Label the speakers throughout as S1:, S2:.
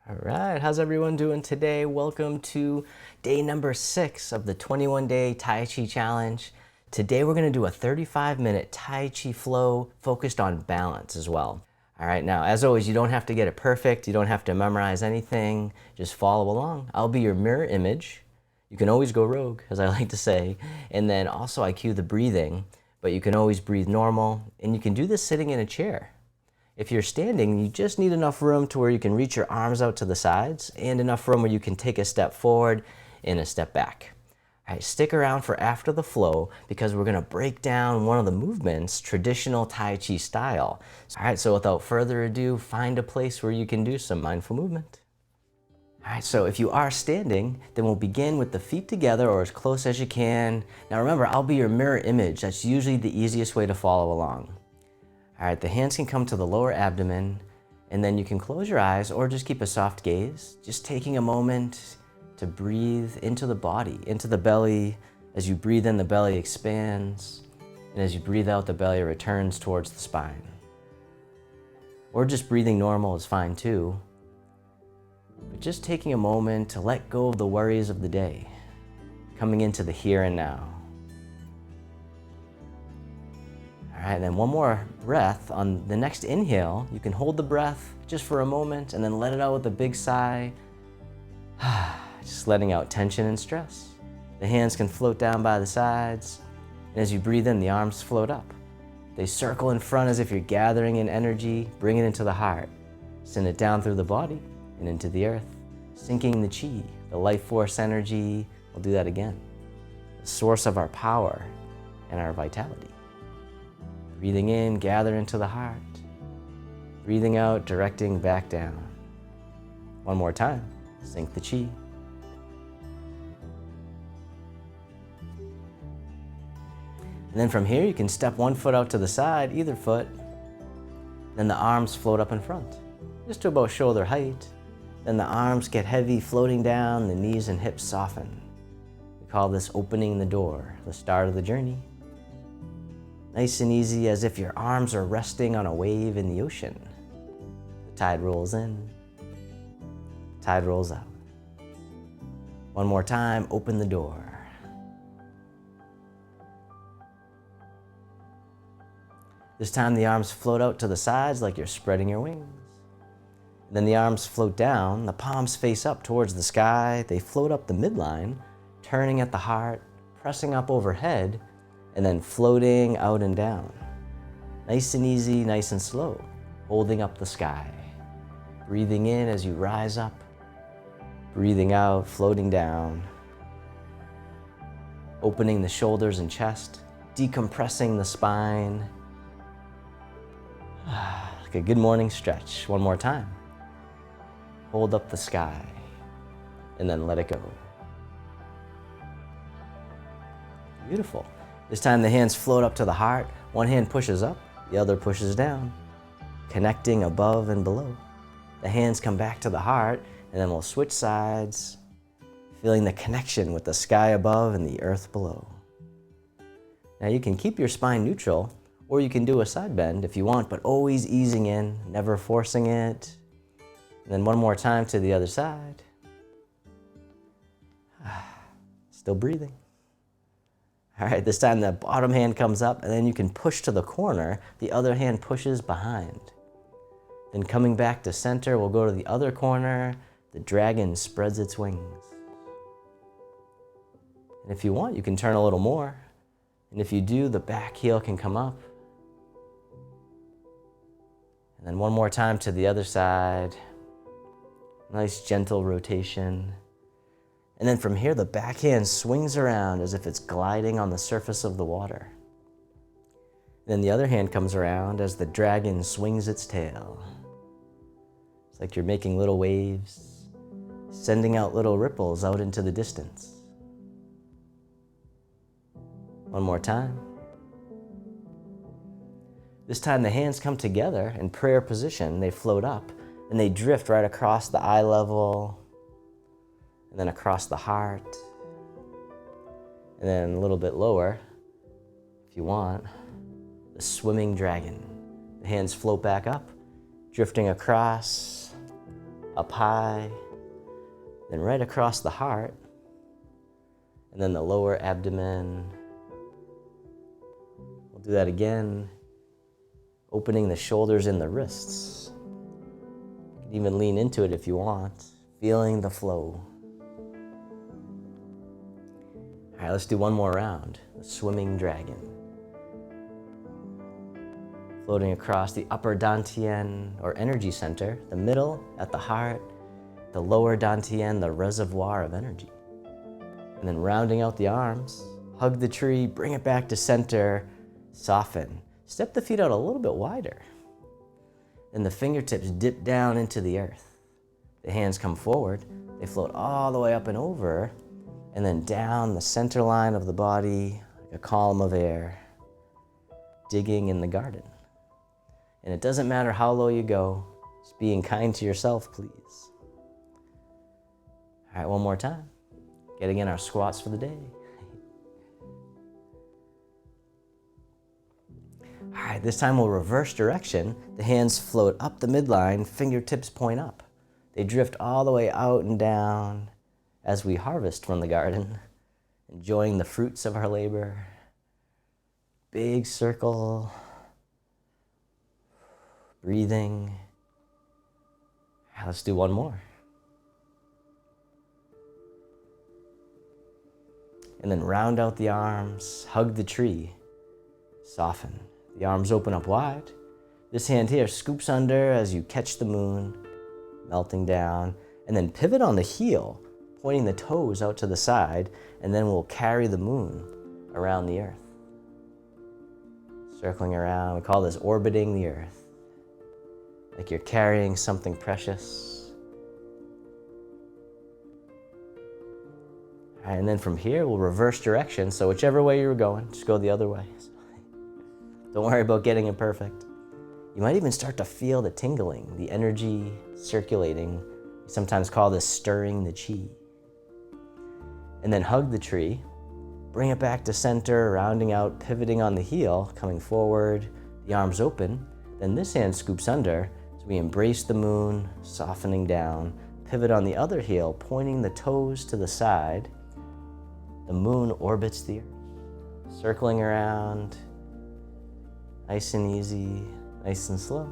S1: All right, how's everyone doing today? Welcome to day number 6 of the 21-day Tai Chi challenge. Today we're going to do a 35-minute Tai Chi flow focused on balance as well. All right, now as always, you don't have to get it perfect. You don't have to memorize anything. Just follow along. I'll be your mirror image. You can always go rogue, as I like to say. And then also I cue the breathing, but you can always breathe normal. And you can do this sitting in a chair. If you're standing, you just need enough room to where you can reach your arms out to the sides and enough room where you can take a step forward and a step back. All right, stick around for after the flow because we're gonna break down one of the movements, traditional Tai Chi style. All right, so without further ado, find a place where you can do some mindful movement. All right, so if you are standing, then we'll begin with the feet together or as close as you can. Now remember, I'll be your mirror image. That's usually the easiest way to follow along. All right, the hands can come to the lower abdomen, and then you can close your eyes or just keep a soft gaze, just taking a moment to breathe into the body, into the belly. As you breathe in, the belly expands, and as you breathe out, the belly returns towards the spine. Or just breathing normal is fine too, but just taking a moment to let go of the worries of the day, coming into the here and now. All right, and then one more breath. On the next inhale, you can hold the breath just for a moment and then let it out with a big sigh. Just letting out tension and stress. The hands can float down by the sides. And as you breathe in, the arms float up. They circle in front as if you're gathering in energy, bring it into the heart. Send it down through the body and into the earth, sinking the chi, the life force energy. We'll do that again. The source of our power and our vitality. Breathing in, gather into the heart. Breathing out, directing back down. One more time, sink the chi. And then from here, you can step one foot out to the side, either foot. Then the arms float up in front, just to about shoulder height. Then the arms get heavy, floating down, the knees and hips soften. We call this opening the door, the start of the journey. Nice and easy, as if your arms are resting on a wave in the ocean. The tide rolls in, the tide rolls out. One more time, open the door. This time the arms float out to the sides like you're spreading your wings. Then the arms float down, the palms face up towards the sky. They float up the midline, turning at the heart, pressing up overhead, and then floating out and down. Nice and easy, nice and slow, holding up the sky. Breathing in as you rise up, breathing out, floating down. Opening the shoulders and chest, decompressing the spine. Like a good morning stretch. One more time. Hold up the sky, and then let it go. Beautiful. This time the hands float up to the heart. One hand pushes up, the other pushes down, connecting above and below. The hands come back to the heart, and then we'll switch sides, feeling the connection with the sky above and the earth below. Now you can keep your spine neutral, or you can do a side bend if you want, but always easing in, never forcing it. And then one more time to the other side. Still breathing. All right, this time the bottom hand comes up and then you can push to the corner. The other hand pushes behind. Then coming back to center, we'll go to the other corner. The dragon spreads its wings. And if you want, you can turn a little more. And if you do, the back heel can come up. And then one more time to the other side. Nice gentle rotation. And then from here, the back hand swings around as if it's gliding on the surface of the water. Then the other hand comes around as the dragon swings its tail. It's like you're making little waves, sending out little ripples out into the distance. One more time. This time the hands come together in prayer position. They float up and they drift right across the eye level, and then across the heart, and then a little bit lower, if you want, the swimming dragon. The hands float back up, drifting across, up high, then right across the heart, and then the lower abdomen. We'll do that again, opening the shoulders and the wrists. You can even lean into it if you want, feeling the flow. All right, let's do one more round, the swimming dragon. Floating across the upper dantian or energy center, the middle at the heart, the lower dantian, the reservoir of energy. And then rounding out the arms, hug the tree, bring it back to center, soften. Step the feet out a little bit wider. And the fingertips dip down into the earth. The hands come forward, they float all the way up and over, and then down the center line of the body like a column of air, digging in the garden. And it doesn't matter how low you go, just being kind to yourself, please. All right, one more time. Getting in our squats for the day. All right, this time we'll reverse direction. The hands float up the midline, fingertips point up. They drift all the way out and down as we harvest from the garden, enjoying the fruits of our labor. Big circle. Breathing. All right, let's do one more. And then round out the arms, hug the tree, soften. The arms open up wide. This hand here scoops under as you catch the moon, melting down, and then pivot on the heel, pointing the toes out to the side, and then we'll carry the moon around the earth. Circling around, we call this orbiting the earth. Like you're carrying something precious. All right, and then from here, we'll reverse direction. So whichever way you were going, just go the other way. Don't worry about getting it perfect. You might even start to feel the tingling, the energy circulating. We sometimes call this stirring the chi. And then hug the tree, bring it back to center, rounding out, pivoting on the heel, coming forward, the arms open. Then this hand scoops under. So we embrace the moon, softening down, pivot on the other heel, pointing the toes to the side. The moon orbits the earth, circling around, nice and easy, nice and slow.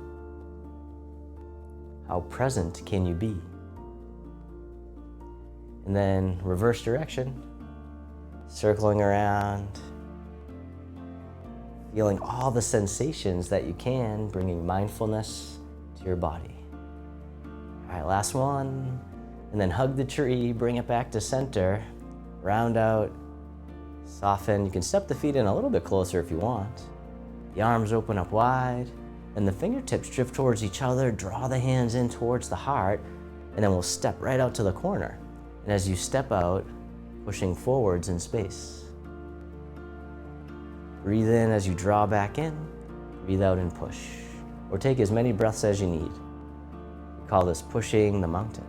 S1: How present can you be? And then reverse direction, circling around, feeling all the sensations that you can, bringing mindfulness to your body. All right, last one. And then hug the tree, bring it back to center, round out, soften. You can step the feet in a little bit closer if you want. The arms open up wide, and the fingertips drift towards each other, draw the hands in towards the heart, and then we'll step right out to the corner. And as you step out, pushing forwards in space. Breathe in as you draw back in, breathe out and push. Or take as many breaths as you need. We call this pushing the mountain.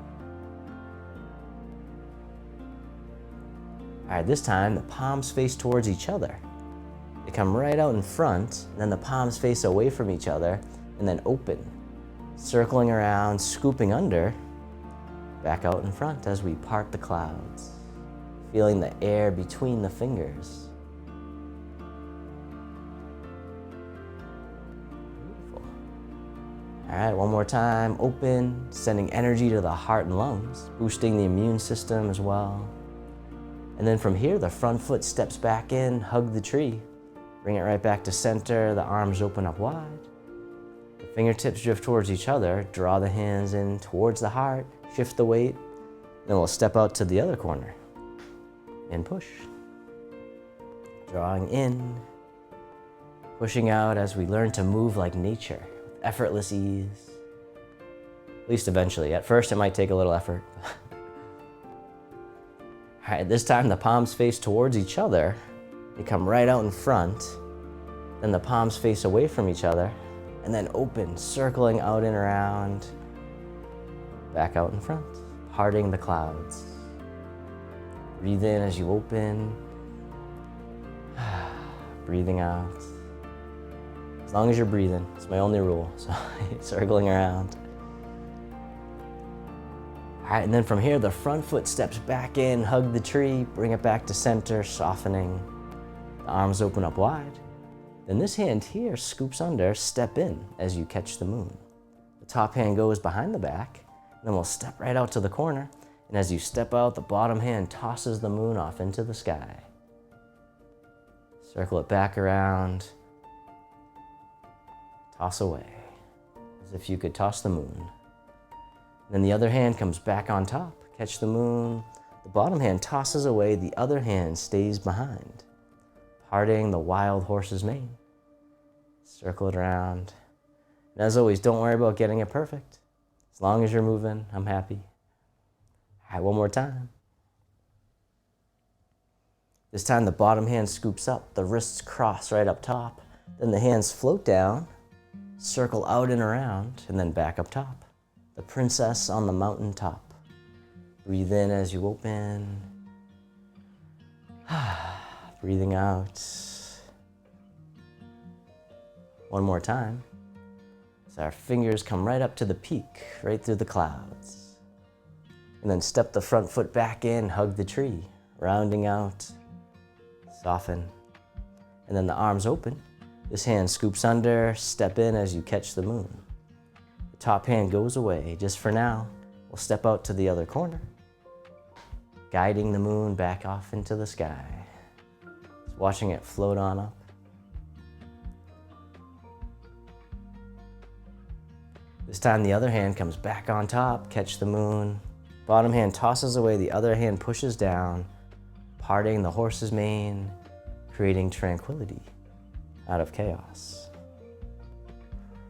S1: All right, this time the palms face towards each other. They come right out in front, and then the palms face away from each other, and then open, circling around, scooping under, back out in front as we part the clouds, feeling the air between the fingers. Beautiful. All right, one more time, open, sending energy to the heart and lungs, boosting the immune system as well. And then from here, the front foot steps back in, hug the tree. Bring it right back to center, the arms open up wide. The fingertips drift towards each other, draw the hands in towards the heart, shift the weight, then we'll step out to the other corner and push. Drawing in, pushing out as we learn to move like nature with effortless ease. At least eventually. At first, it might take a little effort. All right, this time the palms face towards each other. They come right out in front. Then the palms face away from each other. And then open, circling out and around. Back out in front, parting the clouds. Breathe in as you open. Breathing out. As long as you're breathing, it's my only rule. So circling around. All right, and then from here, the front foot steps back in, hug the tree, bring it back to center, softening. The arms open up wide. Then this hand here scoops under, step in as you catch the moon. The top hand goes behind the back, and then we'll step right out to the corner. And as you step out, the bottom hand tosses the moon off into the sky. Circle it back around, toss away, as if you could toss the moon. Then the other hand comes back on top, catch the moon. The bottom hand tosses away, the other hand stays behind, parting the wild horse's mane. Circle it around. And as always, don't worry about getting it perfect. As long as you're moving, I'm happy. All right, one more time. This time the bottom hand scoops up, the wrists cross right up top. Then the hands float down, circle out and around, and then back up top. The princess on the mountain top. Breathe in as you open. Breathing out. One more time. So our fingers come right up to the peak, right through the clouds. And then step the front foot back in, hug the tree, rounding out, soften. And then the arms open. This hand scoops under, step in as you catch the moon. The top hand goes away. Just for now, we'll step out to the other corner, guiding the moon back off into the sky. Just watching it float on up. This time the other hand comes back on top, catch the moon. Bottom hand tosses away, the other hand pushes down, parting the horse's mane, creating tranquility out of chaos.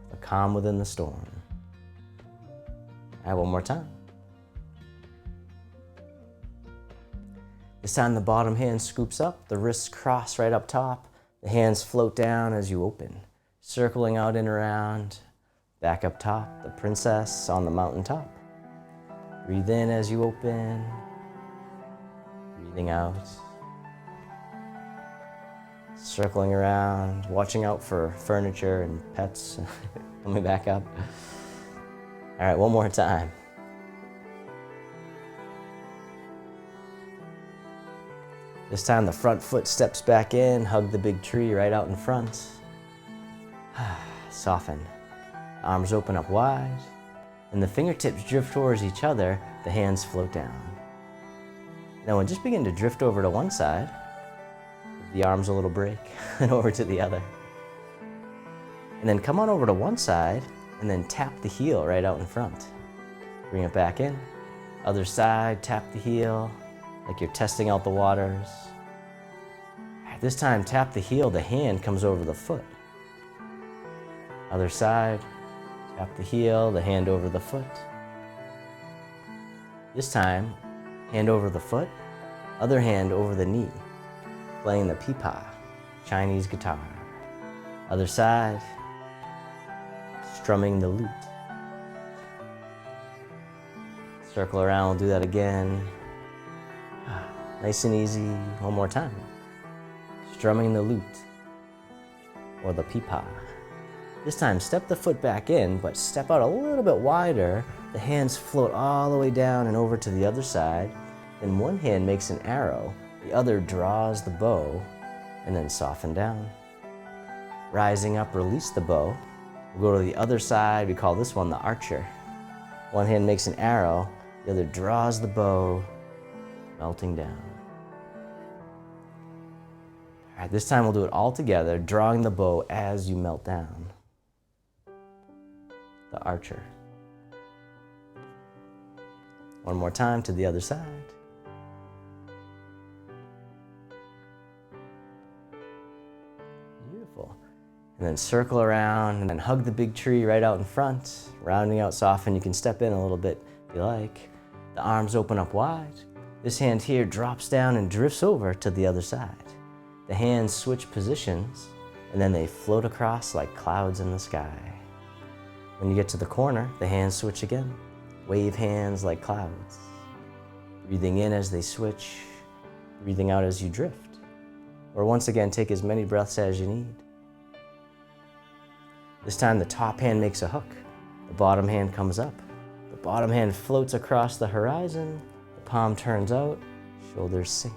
S1: The calm within the storm. All right, one more time. This time the bottom hand scoops up, the wrists cross right up top, the hands float down as you open, circling out and around, back up top, the princess on the mountain top. Breathe in as you open, breathing out. Circling around, watching out for furniture and pets coming back up. All right, one more time. This time the front foot steps back in, hug the big tree right out in front. Soften. Arms open up wide, and the fingertips drift towards each other, the hands float down. Now we'll just begin to drift over to one side, give the arms a little break, and over to the other. And then come on over to one side, and then tap the heel right out in front. Bring it back in. Other side, tap the heel, like you're testing out the waters. This time, tap the heel, the hand comes over the foot. Other side, tap the heel, the hand over the foot. This time, hand over the foot, other hand over the knee, playing the pipa, Chinese guitar. Other side, strumming the lute. Circle around, we'll do that again. Nice and easy, one more time. Strumming the lute, or the pipa. This time, step the foot back in, but step out a little bit wider. The hands float all the way down and over to the other side. Then one hand makes an arrow, the other draws the bow, and then soften down. Rising up, release the bow. We'll go to the other side, we call this one the archer. One hand makes an arrow, the other draws the bow, melting down. All right, this time we'll do it all together, drawing the bow as you melt down. The archer. One more time to the other side. Beautiful. And then circle around and then hug the big tree right out in front, rounding out, soften. You can step in a little bit if you like. The arms open up wide. This hand here drops down and drifts over to the other side. The hands switch positions, and then they float across like clouds in the sky. When you get to the corner, the hands switch again. Wave hands like clouds. Breathing in as they switch, breathing out as you drift. Or once again, take as many breaths as you need. This time the top hand makes a hook. The bottom hand comes up. The Bottom hand floats across the horizon. The palm turns out, shoulders sink.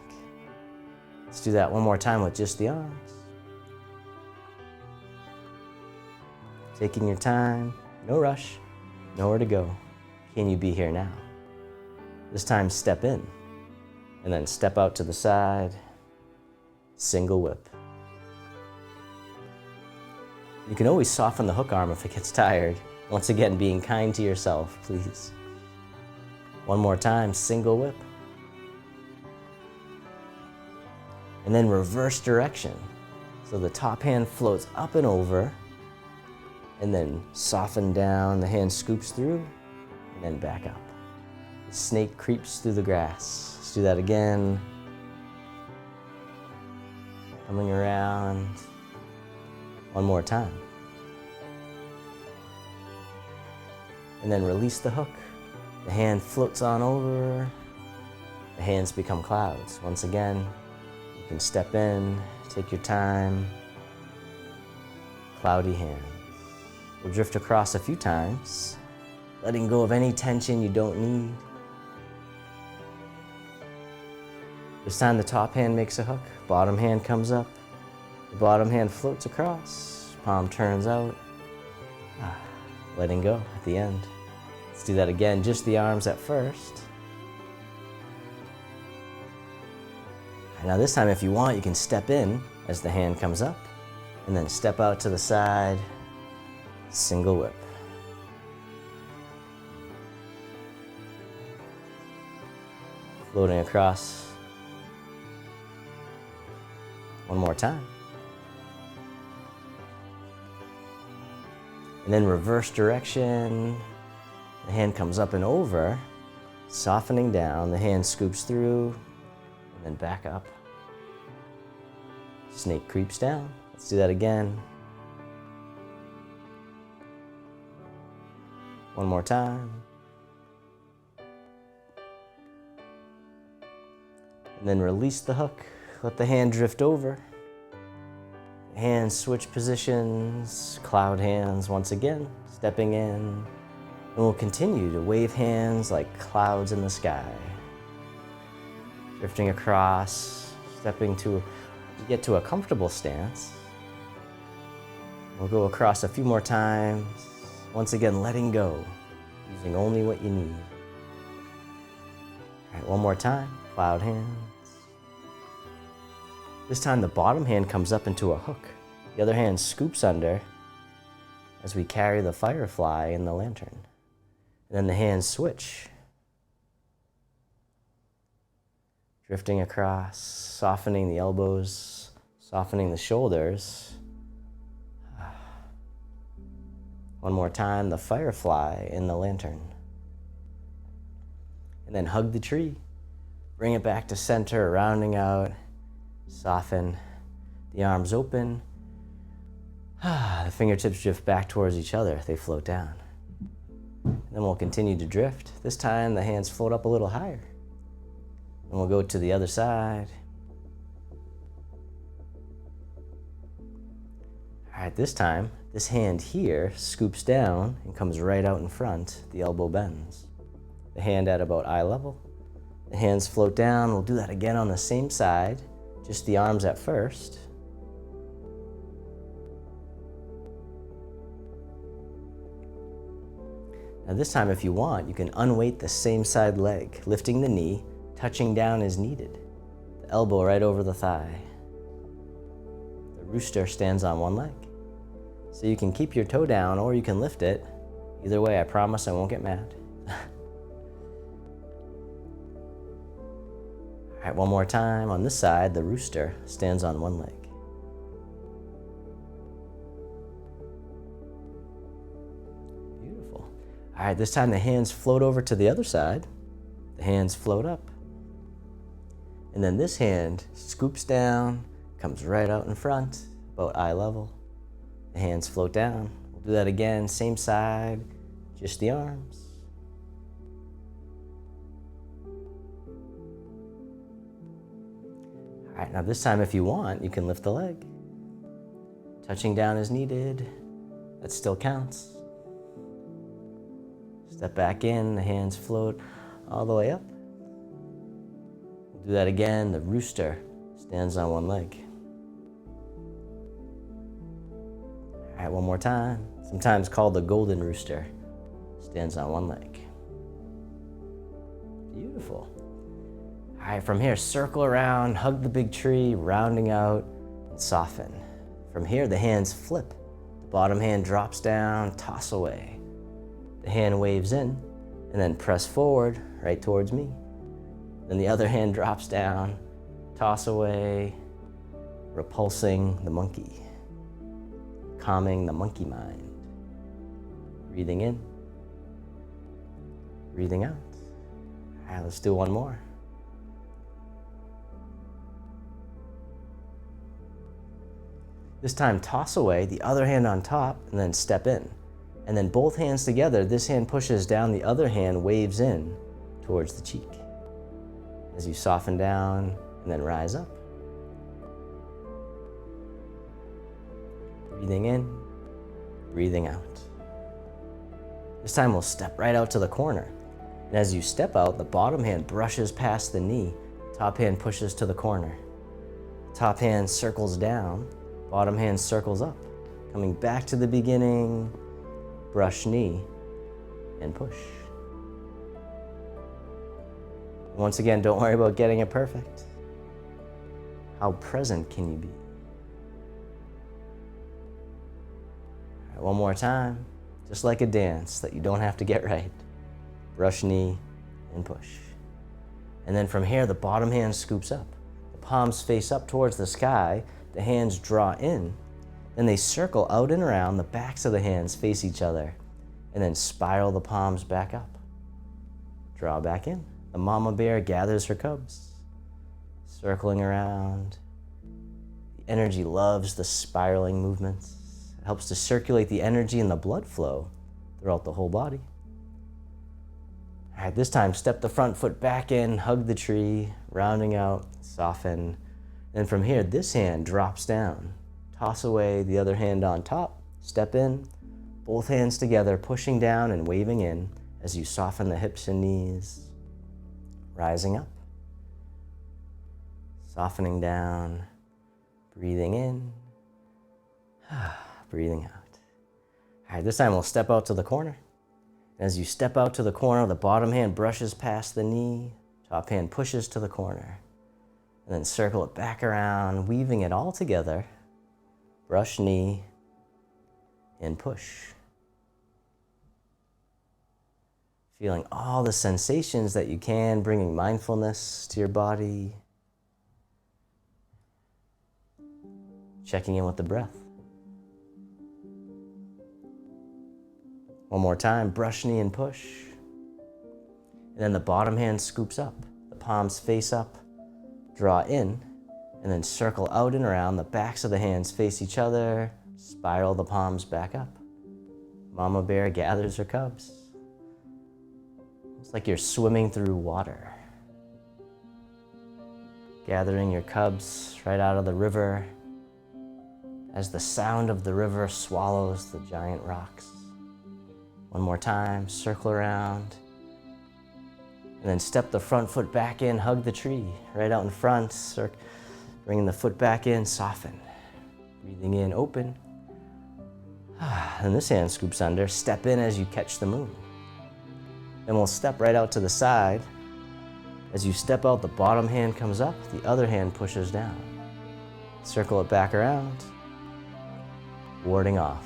S1: Let's do that one more time with just the arms. Taking your time, no rush, nowhere to go. Can you be here now? This time step in, and then step out to the side, single whip. You can always soften the hook arm if it gets tired. Once again, being kind to yourself, please. One more time, single whip. And then reverse direction. So the top hand floats up and over, and then soften down, the hand scoops through, and then back up. The snake creeps through the grass. Let's do that again. Coming around. One more time. And then release the hook. The hand floats on over. The hands become clouds. Once again, you can step in, take your time. Cloudy hands. We'll drift across a few times, letting go of any tension you don't need. This time the top hand makes a hook, bottom hand comes up, the bottom hand floats across, palm turns out, letting go at the end. Let's do that again, just the arms at first. And now this time if you want, you can step in as the hand comes up, and then step out to the side, single whip. Floating across. One more time. And then reverse direction. The hand comes up and over, softening down. The hand scoops through, and then back up. Snake creeps down. Let's do that again. One more time. And then release the hook. Let the hand drift over. Hands switch positions. Cloud hands once again. Stepping in. And we'll continue to wave hands like clouds in the sky. Drifting across. Stepping to get to a comfortable stance. We'll go across a few more times. Once again, letting go, using only what you need. All right, one more time, cloud hands. This time the bottom hand comes up into a hook. The other hand scoops under as we carry the firefly in the lantern. And then the hands switch. Drifting across, softening the elbows, softening the shoulders. One more time, the firefly in the lantern. And then hug the tree. Bring it back to center, rounding out. Soften. The arms open. The fingertips drift back towards each other. They float down. And then we'll continue to drift. This time the hands float up a little higher. And we'll go to the other side. All right, this time, this hand here scoops down and comes right out in front. The elbow bends. The hand at about eye level. The hands float down. We'll do that again on the same side, just the arms at first. Now this time, if you want, you can unweight the same side leg, lifting the knee, touching down as needed. The elbow right over the thigh. The rooster stands on one leg. So you can keep your toe down or you can lift it. Either way, I promise I won't get mad. All right, one more time. On this side, the rooster stands on one leg. Beautiful. All right, this time the hands float over to the other side. The hands float up. And then this hand scoops down, comes right out in front, about eye level. The hands float down. We'll do that again, same side, just the arms. All right, now this time if you want, you can lift the leg. Touching down as needed. That still counts. Step back in, the hands float all the way up. We'll do that again. The rooster stands on one leg. All right, one more time. Sometimes called the golden rooster. Stands on one leg. Beautiful. All right, from here, circle around, hug the big tree, rounding out, and soften. From here, the hands flip. The bottom hand drops down, toss away. The hand waves in, and then press forward, right towards me. Then the other hand drops down, toss away, repulsing the monkey, calming the monkey mind. Breathing in, breathing out. All right, let's do one more. This time, toss away, the other hand on top, and then step in. And then both hands together, this hand pushes down, the other hand waves in towards the cheek. As you soften down and then rise up. Breathing in, breathing out. This time we'll step right out to the corner. And as you step out, the bottom hand brushes past the knee, top hand pushes to the corner. Top hand circles down, bottom hand circles up. Coming back to the beginning, brush knee and push. Once again, don't worry about getting it perfect. How present can you be? All right, one more time, just like a dance that you don't have to get right. Brush knee and push. And then from here, the bottom hand scoops up. The palms face up towards the sky, the hands draw in, then they circle out and around, the backs of the hands face each other, and then spiral the palms back up. Draw back in. The mama bear gathers her cubs, circling around. The energy loves the spiraling movements. It helps to circulate the energy and the blood flow throughout the whole body. All right, this time, step the front foot back in, hug the tree, rounding out, soften. Then from here, this hand drops down. Toss away, the other hand on top, step in, both hands together, pushing down and waving in as you soften the hips and knees. Rising up, softening down, breathing in, breathing out. All right, this time we'll step out to the corner. As you step out to the corner, the bottom hand brushes past the knee, top hand pushes to the corner, and then circle it back around, weaving it all together. Brush knee and push. Feeling all the sensations that you can, bringing mindfulness to your body. Checking in with the breath. One more time, brush knee and push. And then the bottom hand scoops up. The palms face up, draw in, and then circle out and around. The backs of the hands face each other, spiral the palms back up. Mama bear gathers her cubs. It's like you're swimming through water. Gathering your cubs right out of the river as the sound of the river swallows the giant rocks. One more time, circle around. And then step the front foot back in, hug the tree right out in front. Bringing the foot back in, soften. Breathing in, open. And this hand scoops under. Step in as you catch the moon. Then we'll step right out to the side. As you step out, the bottom hand comes up, the other hand pushes down. Circle it back around, warding off.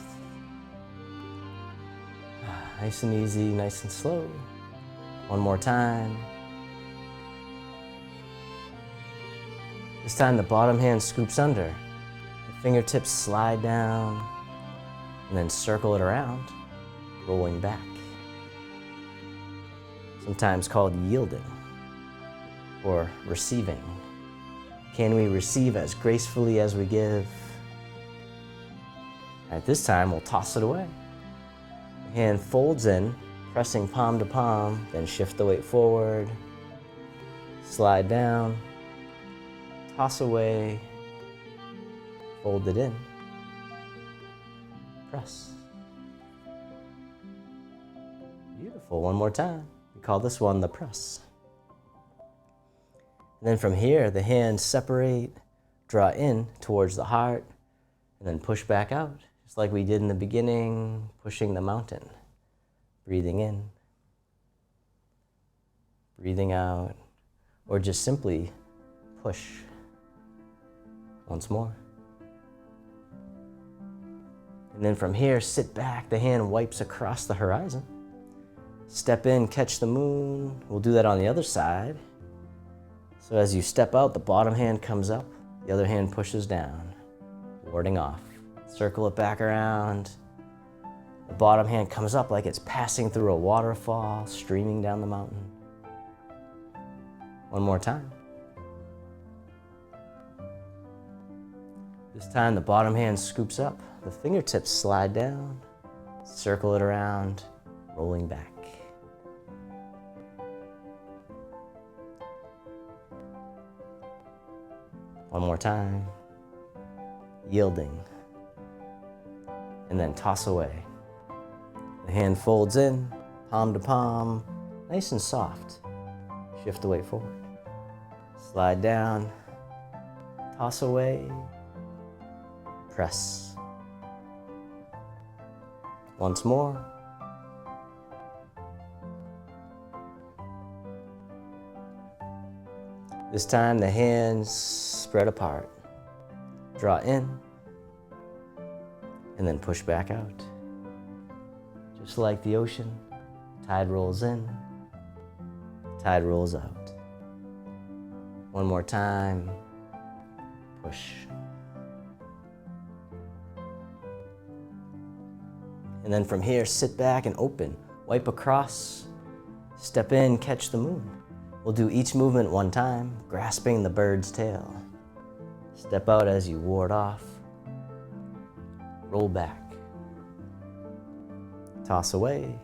S1: Nice and easy, nice and slow. One more time. This time the bottom hand scoops under. The fingertips slide down and then circle it around, rolling back. Sometimes called yielding or receiving. Can we receive as gracefully as we give? At this time, we'll toss it away. The hand folds in, pressing palm to palm, then shift the weight forward, slide down, toss away, fold it in, press. Beautiful. For one more time. We call this one the press. And then from here, the hands separate, draw in towards the heart, and then push back out, just like we did in the beginning, pushing the mountain. Breathing in, breathing out, or just simply push. Once more. And then from here, sit back, the hand wipes across the horizon. Step in, catch the moon. We'll do that on the other side. So as you step out, the bottom hand comes up, the other hand pushes down, warding off. Circle it back around. The bottom hand comes up like it's passing through a waterfall, streaming down the mountain. One more time. This time the bottom hand scoops up, the fingertips slide down, circle it around, rolling back. One more time, yielding, and then toss away. The hand folds in, palm to palm, nice and soft. Shift the weight forward. Slide down, toss away, press. Once more. This time the hands spread apart. Draw in and then push back out. Just like the ocean, tide rolls in, tide rolls out. One more time, push. And then from here, sit back and open. Wipe across, step in, catch the moon. We'll do each movement one time, grasping the bird's tail. Step out as you ward off. Roll back. Toss away.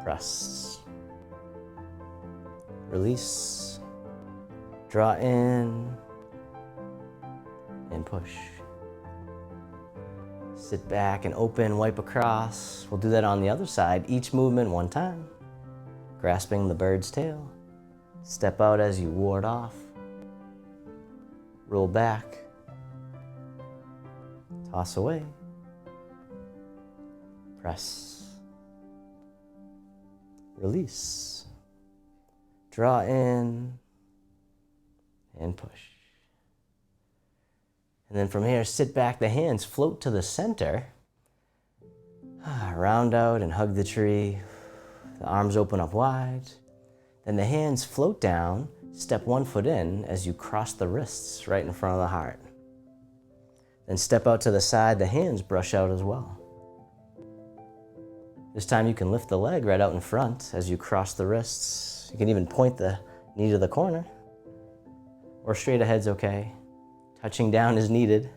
S1: Press. Release. Draw in. And push. Sit back and open, wipe across. We'll do that on the other side, each movement one time. Grasping the bird's tail. Step out as you ward off. Roll back. Toss away. Press. Release. Draw in and push. And then from here, sit back, the hands float to the center. Round out and hug the tree. The arms open up wide. Then the hands float down, step one foot in as you cross the wrists right in front of the heart. Then step out to the side, the hands brush out as well. This time you can lift the leg right out in front as you cross the wrists. You can even point the knee to the corner, or straight ahead's okay. Touching down is needed.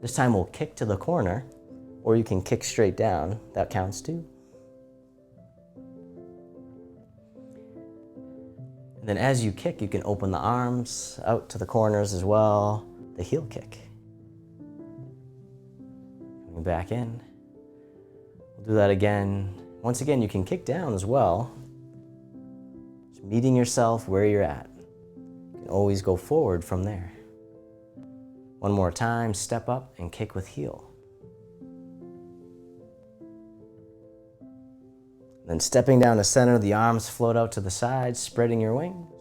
S1: This time we'll kick to the corner, or you can kick straight down. That counts too. And then as you kick, you can open the arms out to the corners as well. The heel kick. Coming back in. We'll do that again. Once again, you can kick down as well. Just meeting yourself where you're at. You can always go forward from there. One more time, step up and kick with heel. Then stepping down to center, the arms float out to the sides, spreading your wings.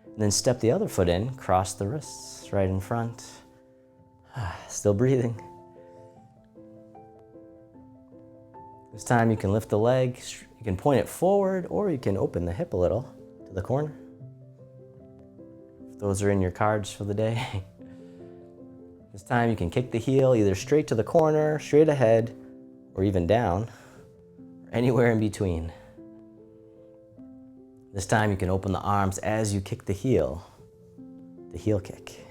S1: And then step the other foot in, cross the wrists right in front. Still breathing. This time you can lift the leg, you can point it forward, or you can open the hip a little to the corner. If those are in your cards for the day. This time you can kick the heel either straight to the corner, straight ahead, or even down, or anywhere in between. This time you can open the arms as you kick the heel kick.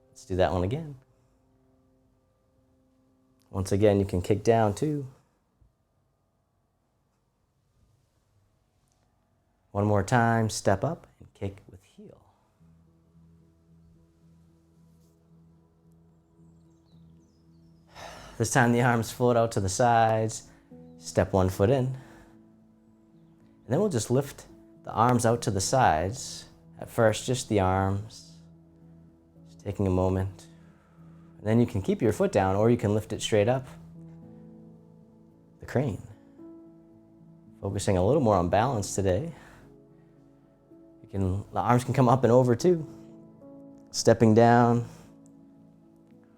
S1: Let's do that one again. Once again, you can kick down too. One more time, step up and kick with heel. This time the arms float out to the sides. Step one foot in. And then we'll just lift the arms out to the sides. At first, just the arms. Just taking a moment. And then you can keep your foot down or you can lift it straight up. The crane. Focusing a little more on balance today. The arms can come up and over too. Stepping down.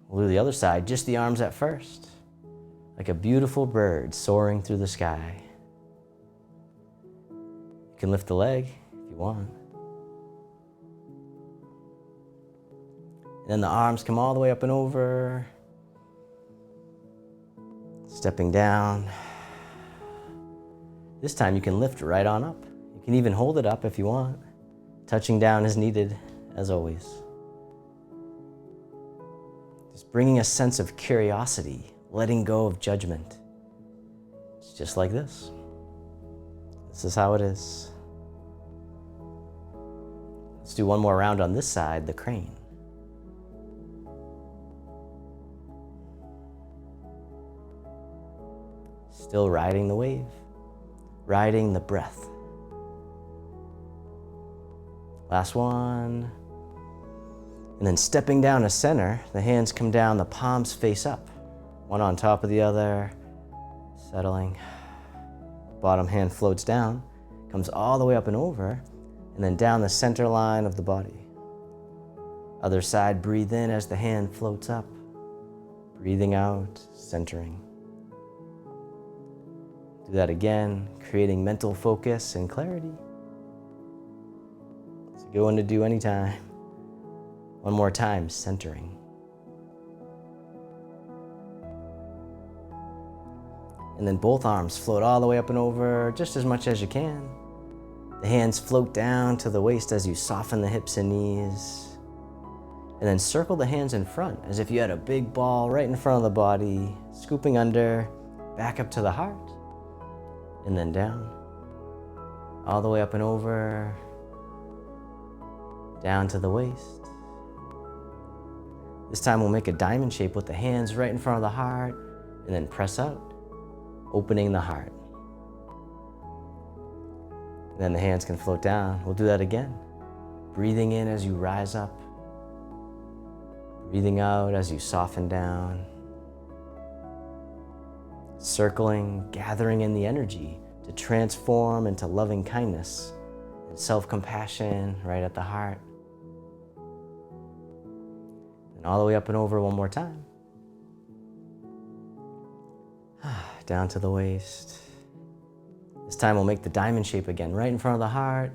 S1: We'll do the other side, just the arms at first. Like a beautiful bird soaring through the sky. You can lift the leg if you want. And then the arms come all the way up and over. Stepping down. This time you can lift right on up. You can even hold it up if you want. Touching down is needed, as always. Just bringing a sense of curiosity, letting go of judgment. It's just like this. This is how it is. Let's do one more round on this side, the crane. Still riding the wave, riding the breath. Last one. And then stepping down to center, the hands come down, the palms face up. One on top of the other, settling. Bottom hand floats down, comes all the way up and over, and then down the center line of the body. Other side, breathe in as the hand floats up. Breathing out, centering. Do that again, creating mental focus and clarity. It's a good one to do anytime. One more time, centering. And then both arms float all the way up and over, just as much as you can. The hands float down to the waist as you soften the hips and knees. And then circle the hands in front, as if you had a big ball right in front of the body, scooping under, back up to the heart, and then down. All the way up and over, down to the waist. This time we'll make a diamond shape with the hands right in front of the heart, and then press out, opening the heart. And then the hands can float down. We'll do that again. Breathing in as you rise up. Breathing out as you soften down. Circling, gathering in the energy to transform into loving kindness and self-compassion right at the heart. And all the way up and over one more time. Down to the waist. This time we'll make the diamond shape again, right in front of the heart,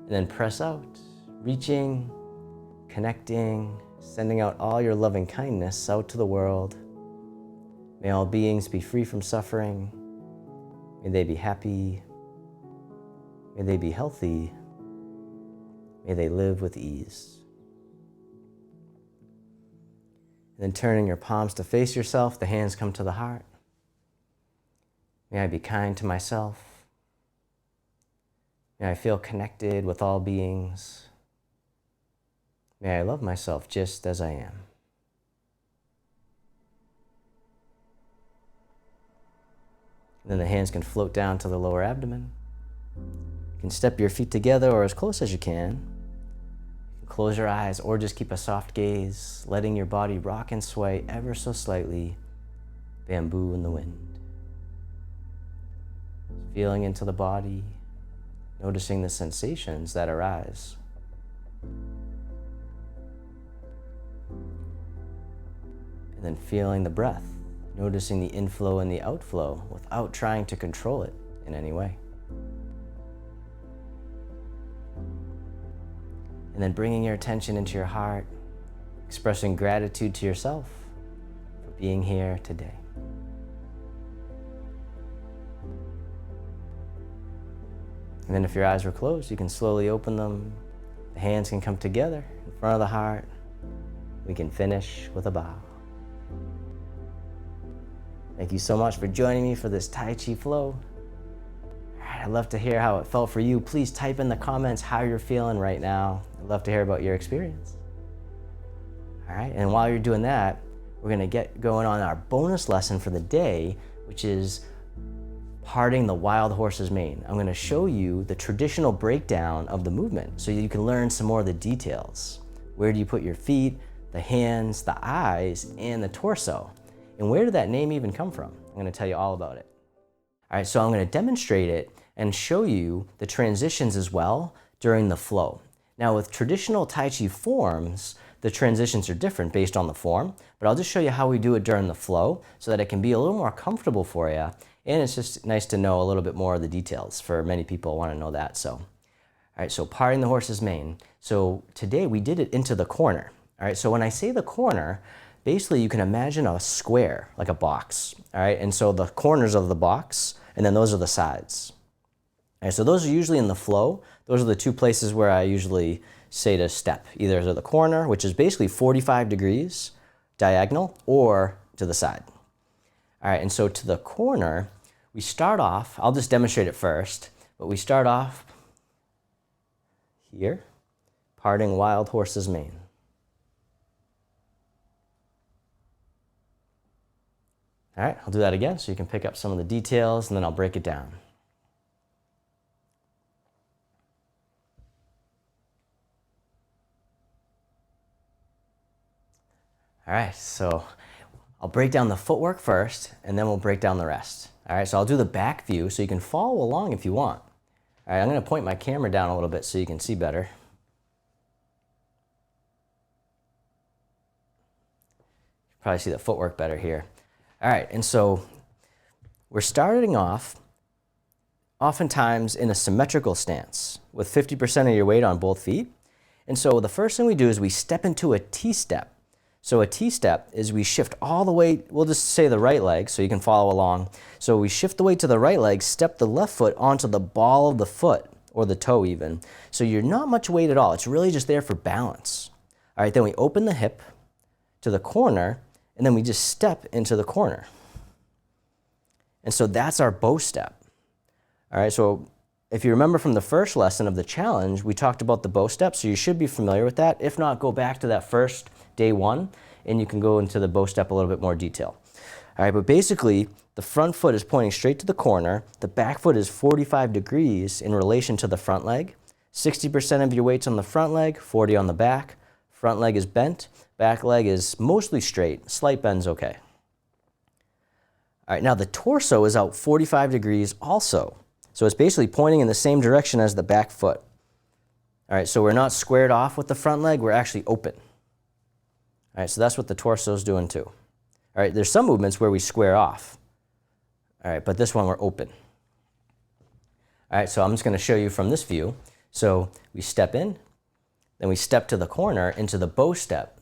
S1: and then press out, reaching, connecting, sending out all your loving kindness out to the world. May all beings be free from suffering. May they be happy. May they be healthy. May they live with ease. And then turning your palms to face yourself, the hands come to the heart. May I be kind to myself. May I feel connected with all beings. May I love myself just as I am. And then the hands can float down to the lower abdomen. You can step your feet together or as close as you can. Close your eyes or just keep a soft gaze, letting your body rock and sway ever so slightly, bamboo in the wind. Feeling into the body, noticing the sensations that arise. And then feeling the breath, noticing the inflow and the outflow without trying to control it in any way. And then bringing your attention into your heart, expressing gratitude to yourself for being here today. And then if your eyes were closed, you can slowly open them. The hands can come together in front of the heart. We can finish with a bow. Thank you so much for joining me for this Tai Chi Flow. I'd love to hear how it felt for you. Please type in the comments how you're feeling right now. I'd love to hear about your experience. All right, and while you're doing that, we're gonna get going on our bonus lesson for the day, which is parting the wild horse's mane. I'm gonna show you the traditional breakdown of the movement so you can learn some more of the details. Where do you put your feet, the hands, the eyes, and the torso? And where did that name even come from? I'm gonna tell you all about it. All right, so I'm gonna demonstrate it and show you the transitions as well during the flow. Now with traditional Tai Chi forms, the transitions are different based on the form, but I'll just show you how we do it during the flow so that it can be a little more comfortable for you. And it's just nice to know a little bit more of the details. For many people want to know that. So, all right, so parting the horse's mane. So today we did it into the corner. All right, so when I say the corner, basically you can imagine a square, like a box. All right, and so the corners of the box, and then those are the sides. All right, so those are usually in the flow. Those are the two places where I usually say to step, either to the corner, which is basically 45 degrees diagonal, or to the side. All right, and so to the corner, we start off, I'll just demonstrate it first, but we start off here, parting wild horse's mane. All right, I'll do that again so you can pick up some of the details, and then I'll break it down. All right, so I'll break down the footwork first, and then we'll break down the rest. All right, so I'll do the back view so you can follow along if you want. All right, I'm gonna point my camera down a little bit so you can see better. You can probably see the footwork better here. All right, and so we're starting off oftentimes in a symmetrical stance with 50% of your weight on both feet. And so the first thing we do is we step into a T-step. So a T-step is we shift all the weight, we'll just say the right leg so you can follow along. So we shift the weight to the right leg, step the left foot onto the ball of the foot, or the toe even. So you're not much weight at all, it's really just there for balance. All right, then we open the hip to the corner, and then we just step into the corner. And so that's our bow step. All right, so if you remember from the first lesson of the challenge, we talked about the bow step, so you should be familiar with that. If not, go back to that first day one, and you can go into the bow step a little bit more detail. All right, but basically, the front foot is pointing straight to the corner, the back foot is 45 degrees in relation to the front leg, 60% of your weight's on the front leg, 40 on the back, front leg is bent, back leg is mostly straight, slight bend's okay. All right, now the torso is out 45 degrees also, so it's basically pointing in the same direction as the back foot. All right, so we're not squared off with the front leg, we're actually open. All right, so that's what the torso is doing too. All right, there's some movements where we square off. All right, but this one we're open. All right, so I'm just gonna show you from this view. So we step in, then we step to the corner into the bow step.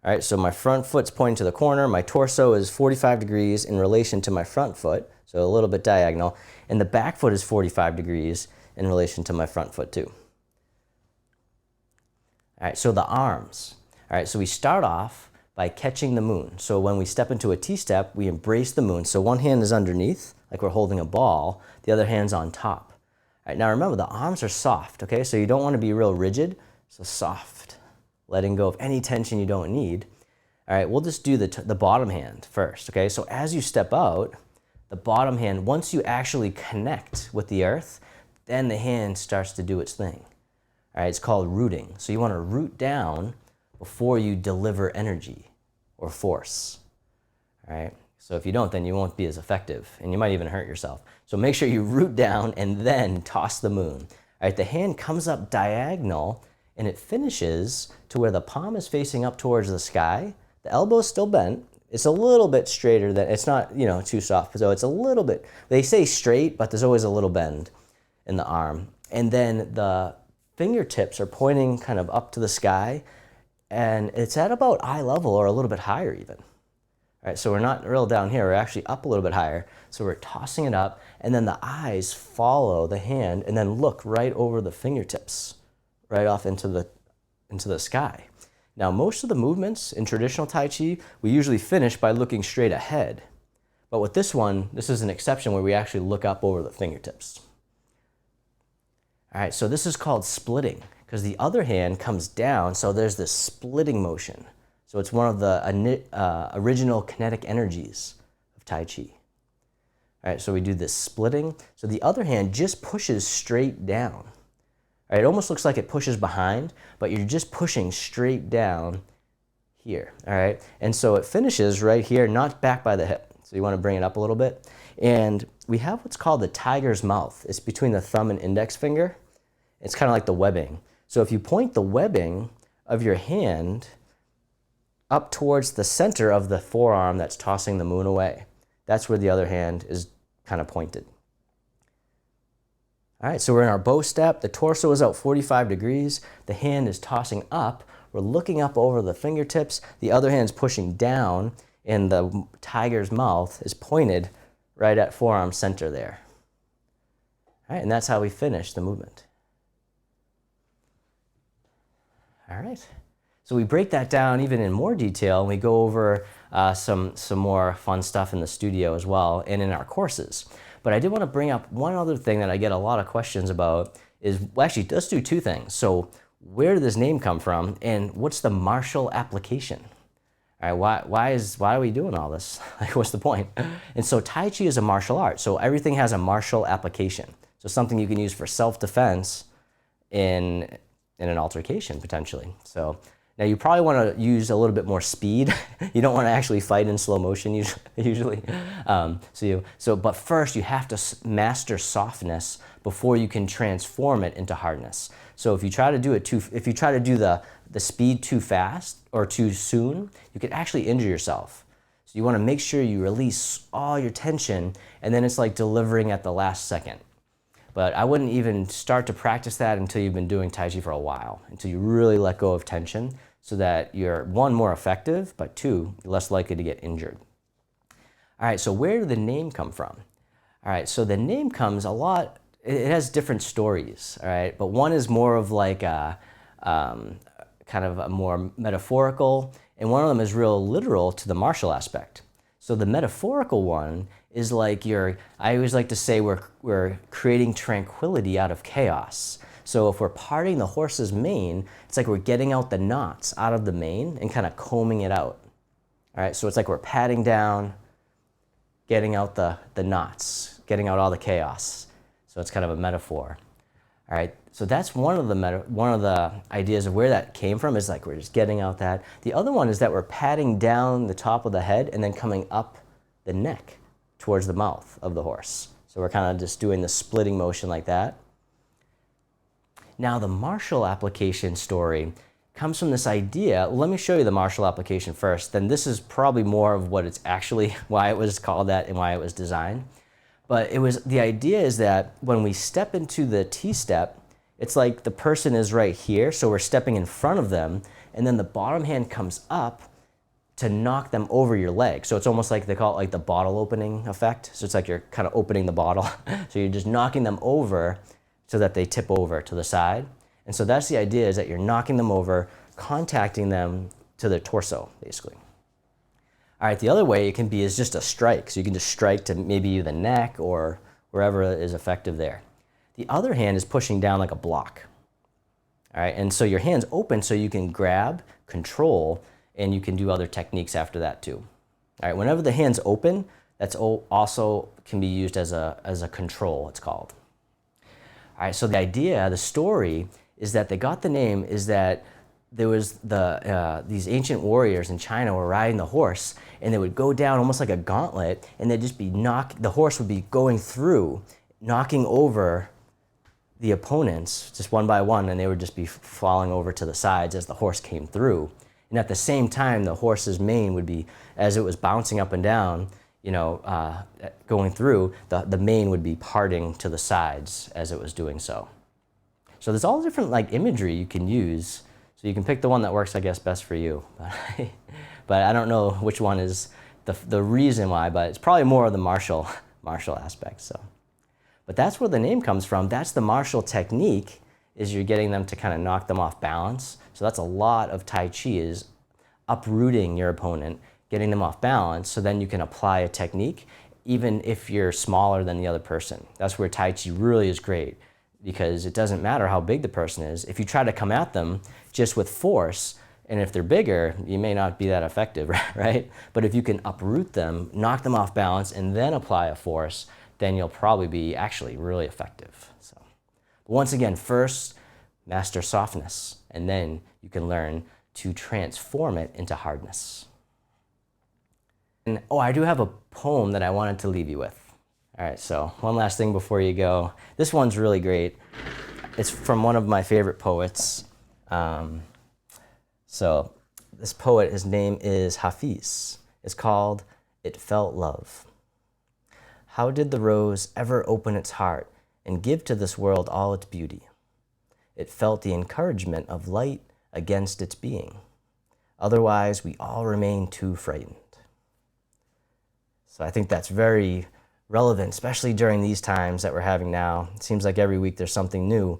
S1: All right, so my front foot's pointing to the corner, my torso is 45 degrees in relation to my front foot, so a little bit diagonal, and the back foot is 45 degrees in relation to my front foot too. All right, so the arms. All right, so we start off by catching the moon. So when we step into a T-step, we embrace the moon. So one hand is underneath, like we're holding a ball, the other hand's on top. All right, now remember, the arms are soft, okay? So you don't want to be real rigid, so soft, letting go of any tension you don't need. All right, we'll just do the bottom hand first, okay? So as you step out, the bottom hand, once you actually connect with the earth, then the hand starts to do its thing. All right, it's called rooting. So you want to root down before you deliver energy or force. All right, so if you don't, then you won't be as effective, and you might even hurt yourself. So make sure you root down and then toss the moon. All right, the hand comes up diagonal, and it finishes to where the palm is facing up towards the sky. The elbow is still bent. It's a little bit straighter than, it's not, too soft. So it's a little bit, they say straight, but there's always a little bend in the arm. And then the fingertips are pointing kind of up to the sky, and it's at about eye level or a little bit higher even. All right, so we're not real down here, we're actually up a little bit higher. So we're tossing it up, and then the eyes follow the hand and then look right over the fingertips, right off into the sky. Now, most of the movements in traditional Tai Chi, we usually finish by looking straight ahead. But with this one, this is an exception where we actually look up over the fingertips. All right, so this is called splitting, because the other hand comes down, so there's this splitting motion. So it's one of the original kinetic energies of Tai Chi. All right, so we do this splitting. So the other hand just pushes straight down. All right, it almost looks like it pushes behind, but you're just pushing straight down here, all right? And so it finishes right here, not back by the hip. So you want to bring it up a little bit. And we have what's called the tiger's mouth. It's between the thumb and index finger. It's kind of like the webbing. So if you point the webbing of your hand up towards the center of the forearm that's tossing the moon away, that's where the other hand is kind of pointed. All right, so we're in our bow step. The torso is out 45 degrees. The hand is tossing up. We're looking up over the fingertips. The other hand's pushing down, and the tiger's mouth is pointed right at forearm center there. All right, and that's how we finish the movement. All right, so we break that down even in more detail, and we go over some more fun stuff in the studio as well, and in our courses. But I did want to bring up one other thing that I get a lot of questions about is, well, actually, let's do two things. So where did this name come from, and what's the martial application? All right, why are we doing all this? Like, what's the point? And so Tai Chi is a martial art, so everything has a martial application. So something you can use for self-defense in an altercation, potentially. So now you probably want to use a little bit more speed. You don't want to actually fight in slow motion usually. But first you have to master softness before you can transform it into hardness. So if you try to do the speed too fast or too soon, you could actually injure yourself. So you want to make sure you release all your tension, and then it's like delivering at the last second. But I wouldn't even start to practice that until you've been doing Tai Chi for a while, until you really let go of tension, so that you're, one, more effective, but two, less likely to get injured. All right, so where did the name come from? All right, so the name comes a lot, it has different stories, all right? But one is more of like a kind of a more metaphorical, and one of them is real literal to the martial aspect. So the metaphorical one is like I always like to say we're creating tranquility out of chaos. So if we're parting the horse's mane, it's like we're getting out the knots out of the mane and kind of combing it out. All right, so it's like we're patting down, getting out the knots, getting out all the chaos. So it's kind of a metaphor. All right, so that's one of the ideas of where that came from, is like we're just getting out that. The other one is that we're patting down the top of the head and then coming up the neck towards the mouth of the horse. So we're kind of just doing the splitting motion like that. Now the martial application story comes from this idea. Let me show you the martial application first, then this is probably more of what it's actually, why it was called that and why it was designed. But the idea is that when we step into the T-step, it's like the person is right here, so we're stepping in front of them, and then the bottom hand comes up to knock them over your leg. So it's almost like, they call it like the bottle opening effect. So it's like you're kind of opening the bottle. So you're just knocking them over so that they tip over to the side. And so that's the idea, is that you're knocking them over, contacting them to their torso, basically. All right, the other way it can be is just a strike. So you can just strike to maybe the neck or wherever is effective there. The other hand is pushing down like a block. All right, and so your hand's open so you can grab, control, and you can do other techniques after that too. All right, whenever the hand's open, that's also can be used as a control, it's called. All right, so the idea, the story, is that they got the name is that there was these ancient warriors in China were riding the horse, and they would go down almost like a gauntlet, and they'd just be the horse would be going through, knocking over the opponents just one by one, and they would just be falling over to the sides as the horse came through. And at the same time, the horse's mane would be, as it was bouncing up and down, going through, the mane would be parting to the sides as it was doing so. So there's all different like imagery you can use. So you can pick the one that works, I guess, best for you. But I don't know which one is the reason why, but it's probably more of the martial aspect. So, but that's where the name comes from. That's the martial technique, is you're getting them to kind of knock them off balance. So that's a lot of Tai Chi, is uprooting your opponent, getting them off balance, so then you can apply a technique even if you're smaller than the other person. That's where Tai Chi really is great, because it doesn't matter how big the person is. If you try to come at them just with force, And if they're bigger, you may not be that effective, right? But if you can uproot them, knock them off balance, and then apply a force, then you'll probably be actually really effective. So once again, first, master softness, and then you can learn to transform it into hardness. And I do have a poem that I wanted to leave you with. All right, so one last thing before you go. This one's really great. It's from one of my favorite poets. So this poet, his name is Hafiz. It's called It Felt Love. How did the rose ever open its heart and give to this world all its beauty? It felt the encouragement of light against its being. Otherwise, we all remain too frightened. So I think that's very relevant, especially during these times that we're having now. It seems like every week there's something new.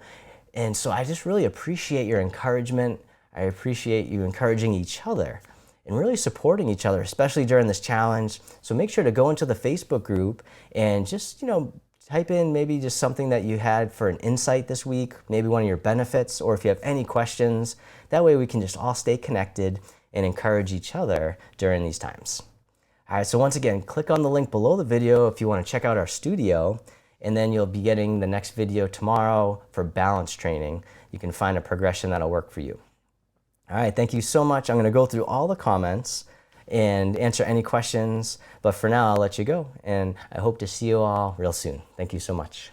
S1: And so I just really appreciate your encouragement. I appreciate you encouraging each other and really supporting each other, especially during this challenge. So make sure to go into the Facebook group and just, type in maybe just something that you had for an insight this week, maybe one of your benefits, or if you have any questions. That way we can just all stay connected and encourage each other during these times. All right, so once again, click on the link below the video if you want to check out our studio, and then you'll be getting the next video tomorrow for balance training. You can find a progression that'll work for you. All right, thank you so much. I'm going to go through all the comments and answer any questions, but for now I'll let you go, and I hope to see you all real soon. Thank you so much.